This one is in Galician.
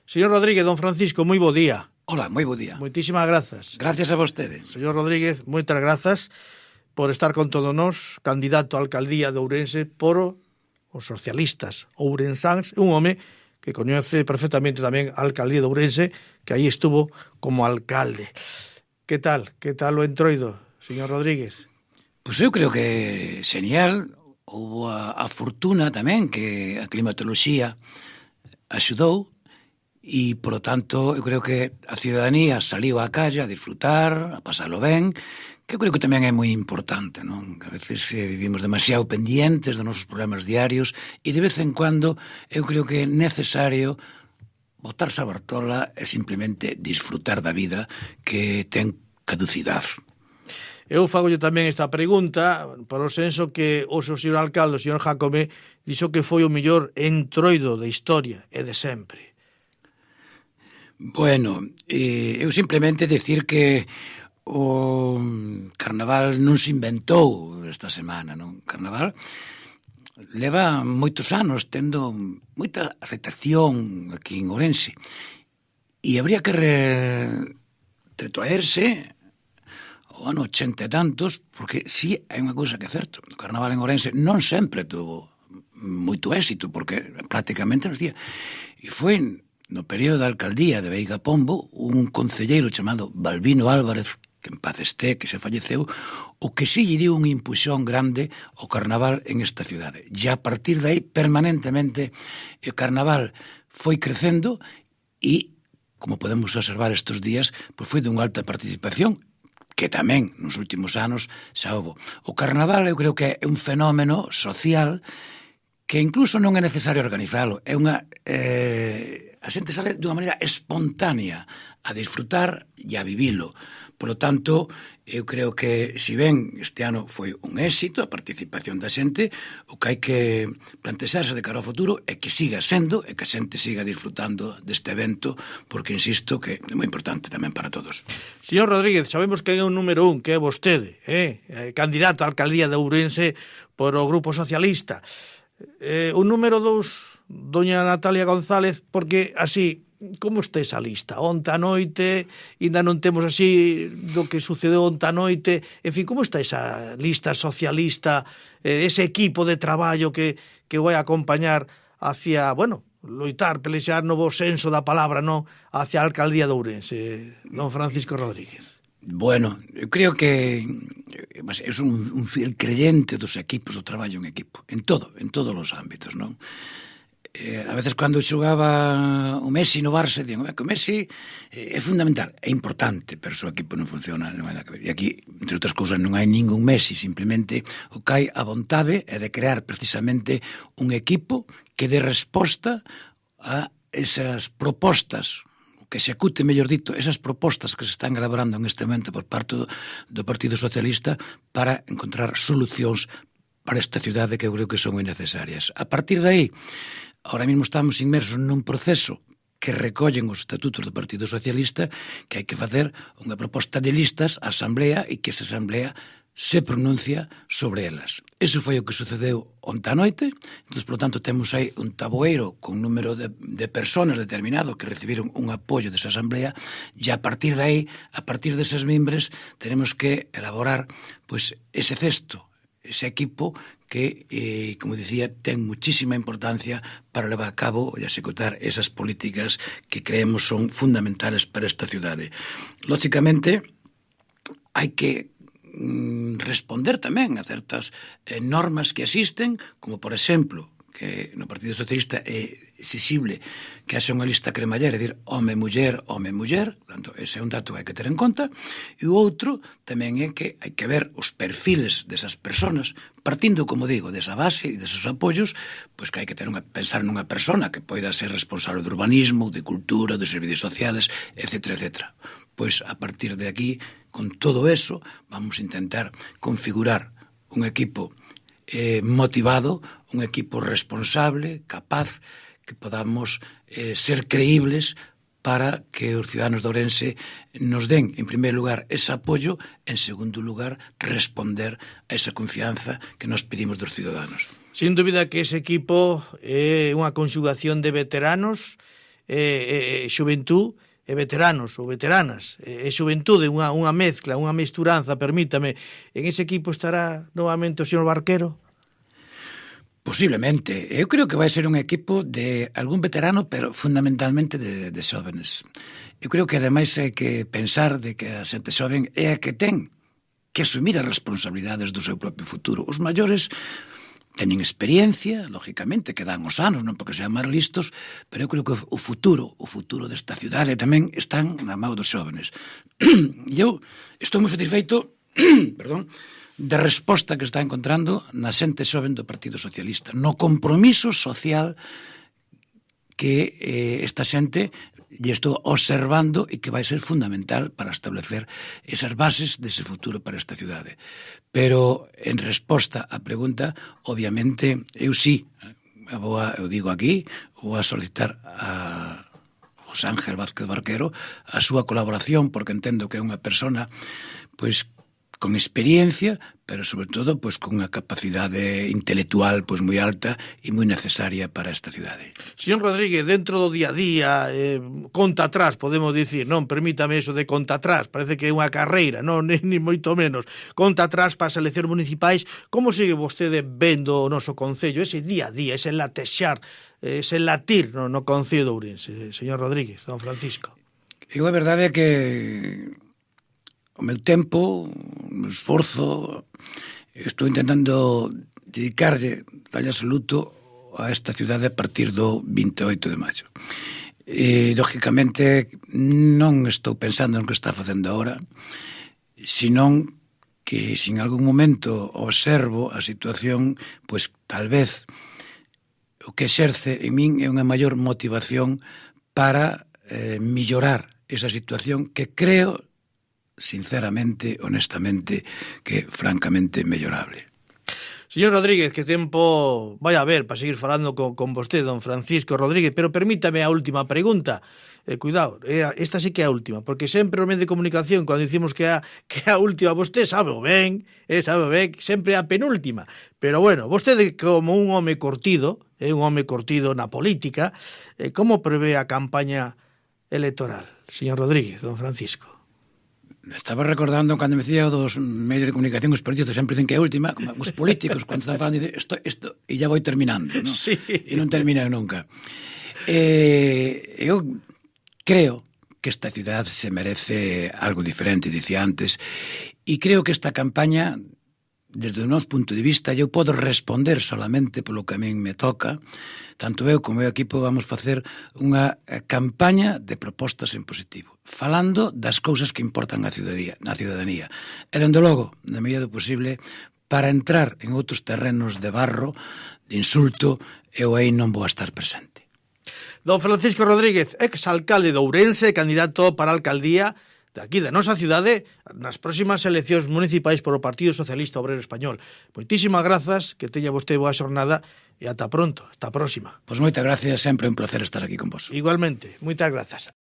Señor Rodríguez, don Francisco, moi bo día. Hola, moi bo día. Moitísimas grazas. Gracias a vostede. Señor Rodríguez, moitas grazas por estar con todos nós, candidato a alcaldía de Ourense por os socialistas ourensáns, un home que coñece perfectamente tamén a alcaldía de Ourense, que aí estuvo como alcalde. Que tal o entroido, señor Rodríguez? Pois eu creo que genial. Houbo a fortuna tamén que a climatoloxía axudou e, por lo tanto, eu creo que a ciudadanía saliu á calle a disfrutar, a pasalo ben, que eu creo que tamén é moi importante, non? Que a veces vivimos demasiado pendientes dos nosos problemas diarios e de vez en cuando eu creo que é necesario botarse a Bartola e simplemente disfrutar da vida que ten caducidade. Eu fagolle tamén esta pregunta por o senso que o señor alcalde, o señor Jácome, dixo que foi o mellor entroido da historia e de sempre. Bueno, eu simplemente decir que o carnaval non se inventou esta semana, non? O carnaval leva moitos anos tendo moita aceptación aquí en Ourense e habría que retrotraerse o ano 80 e tantos, porque si hai unha cousa que é certo, o carnaval en Ourense non sempre tuvo moito éxito, porque prácticamente nos día. E foi no período da alcaldía de Veiga Pombo un concelleiro chamado Balbino Álvarez, que en paz esté, que se falleceu, o que si lle dio un impuxón grande ao carnaval en esta cidade. E a partir de aí, permanentemente, o carnaval foi crecendo e, como podemos observar estes días, pois foi dunha alta participación, que tamén nos últimos anos xa houbo. O carnaval eu creo que é un fenómeno social que incluso non é necesario organizalo. É unha... a xente sale dunha maneira espontánea a disfrutar e a vivilo. Por lo tanto, eu creo que, se ben este ano foi un éxito a participación da xente, o que hai que plantexarse de cara ao futuro é que siga sendo e que a xente siga disfrutando deste evento, porque insisto que é moi importante tamén para todos. Señor Rodríguez, sabemos que é o número 1, que é vostede, candidato á alcaldía de Ourense por o Grupo Socialista. O número 2, doña Natalia González, porque así, como está esa lista? Onte a noite, ainda non temos así do que sucedeu onte a noite, en fin, como está esa lista socialista, ese equipo de traballo que vai acompañar hacia, bueno, loitar, pelexar no bo senso da palabra, non? Hacia a alcaldía de Ourense, don Francisco Rodríguez. Bueno, eu creo que é un fiel creyente dos equipos, do traballo en equipo, en todos os ámbitos, non? A veces cando xogaba o Messi no Barça, digo, que o Messi é fundamental, é importante, pero o seu equipo non funciona, non hai nada que ver. E aquí, entre outras cousas, non hai ningún Messi, simplemente o que hai a vontade é de crear precisamente un equipo que dé resposta a esas propostas, que execute, mellor dito, esas propostas que se están elaborando en este momento por parte do Partido Socialista para encontrar solucións para esta cidade que eu creo que son moi necesarias. A partir de aí, ahora mesmo estamos inmersos nun proceso que recollen os estatutos do Partido Socialista, que hai que facer unha proposta de listas á Asamblea e que esa Asamblea se pronuncia sobre elas. Eso foi o que sucedeu onte a noite, entón, por lo tanto, temos aí un taboeiro con un número de personas determinado que recibiron un apoio desa Asamblea e a partir de aí, a partir deses mimbres, tenemos que elaborar pois ese cesto, ese equipo que, como dicía, ten muchísima importancia para levar a cabo e executar esas políticas que creemos son fundamentales para esta cidade. Lógicamente, hai que responder tamén a certas normas que existen, como, por exemplo, que no Partido Socialista é exixible que haxa unha lista cremallera, é dicir, home-muller, portanto, ese é un dato que hai que ter en conta, e o outro tamén é que hai que ver os perfiles desas persoas, partindo, como digo, desa base e desos apoios, pois que hai que ter pensar nunha persona que poida ser responsable do urbanismo, de cultura, dos servicios sociales, etc., etc. Pois, a partir de aquí, con todo eso, vamos a intentar configurar un equipo motivado, un equipo responsable, capaz, que podamos ser creíbles para que os ciudadanos de Ourense nos den, en primer lugar, ese apoio, en segundo lugar, responder a esa confianza que nos pedimos dos ciudadanos. Sin dúbida que ese equipo é unha conxugación de veteranos xuventú e veteranos ou veteranas, e xuventude, unha mezcla, unha mesturanza, permítame. En ese equipo estará novamente o señor Barquero? Posiblemente. Eu creo que vai ser un equipo de algún veterano, pero fundamentalmente de xóvenes. Eu creo que ademais hai que pensar de que a xente xoven é a que ten que asumir as responsabilidades do seu propio futuro. Os maiores teñen experiencia, lógicamente, que dan os anos, non porque sean máis listos, pero eu creo que o futuro desta cidade tamén están na mão dos xóvenes. E eu estou moi satisfeito, perdón, da resposta que está encontrando na xente xoven do Partido Socialista, no compromiso social que esta xente lle estou observando e que vai ser fundamental para establecer esas bases dese futuro para esta cidade. Pero, en resposta á pregunta, obviamente, eu sí, eu digo aquí, vou a solicitar a José Ángel Vázquez Barquero a súa colaboración, porque entendo que é unha persona, pois, con experiencia, pero sobre todo pois con unha capacidade intelectual pois moi alta e moi necesaria para esta cidade. Señor Rodríguez, dentro do día a día, conta atrás, podemos dicir, non? Permítame eso de conta atrás, parece que é unha carreira, non? Ni moito menos. Conta atrás para as eleccións municipais, como sigue vostede vendo o noso concello, ese día a día, ese latexar, ese latir no concello de Ourense, señor Rodríguez, don Francisco? A verdade é que o meu tempo, o meu esforzo, estou intentando dedicarlle tal absoluto a esta cidade a partir do 28 de maio. E, lógicamente, non estou pensando no que está facendo agora, senón que, se en algún momento observo a situación, pois tal vez o que exerce en min é unha maior motivación para mellorar esa situación que creo sinceramente, honestamente, que francamente mellorable. Señor Rodríguez, que tempo vai haber para seguir falando con vostede, don Francisco Rodríguez, pero permítame a última pregunta. Cuidado, esta sí que é a última, porque sempre os medios de comunicación, cando dicimos que é a última, vostede sabe ben, sempre é a penúltima. Pero bueno, vostede como un home curtido, na política, como prevé a campaña electoral, señor Rodríguez, don Francisco? Estaba recordando cando me decía dos medios de comunicación, os partidos sempre dicen que é a última, como os políticos, cando están falando, dicen isto, e ya vou terminando, non? Sí. E non terminan nunca. Eu creo que esta cidade se merece algo diferente, dicía antes, e creo que esta campaña, desde o noso punto de vista, eu podo responder solamente polo que a min me toca. Tanto eu como o meu equipo vamos facer unha campaña de propostas en positivo, falando das cousas que importan na ciudadanía. E, dende logo, na medida do posible, para entrar en outros terrenos de barro, de insulto, eu aí non vou a estar presente. Don Francisco Rodríguez, ex-alcalde de Ourense, candidato para a alcaldía de aquí da nosa cidade nas próximas eleccións municipais por o Partido Socialista Obrero Español. Moitísimas grazas, que teña vostede boa xornada e ata pronto, ata a próxima. Pois moitas gracias, sempre un placer estar aquí con vos. Igualmente, moitas grazas.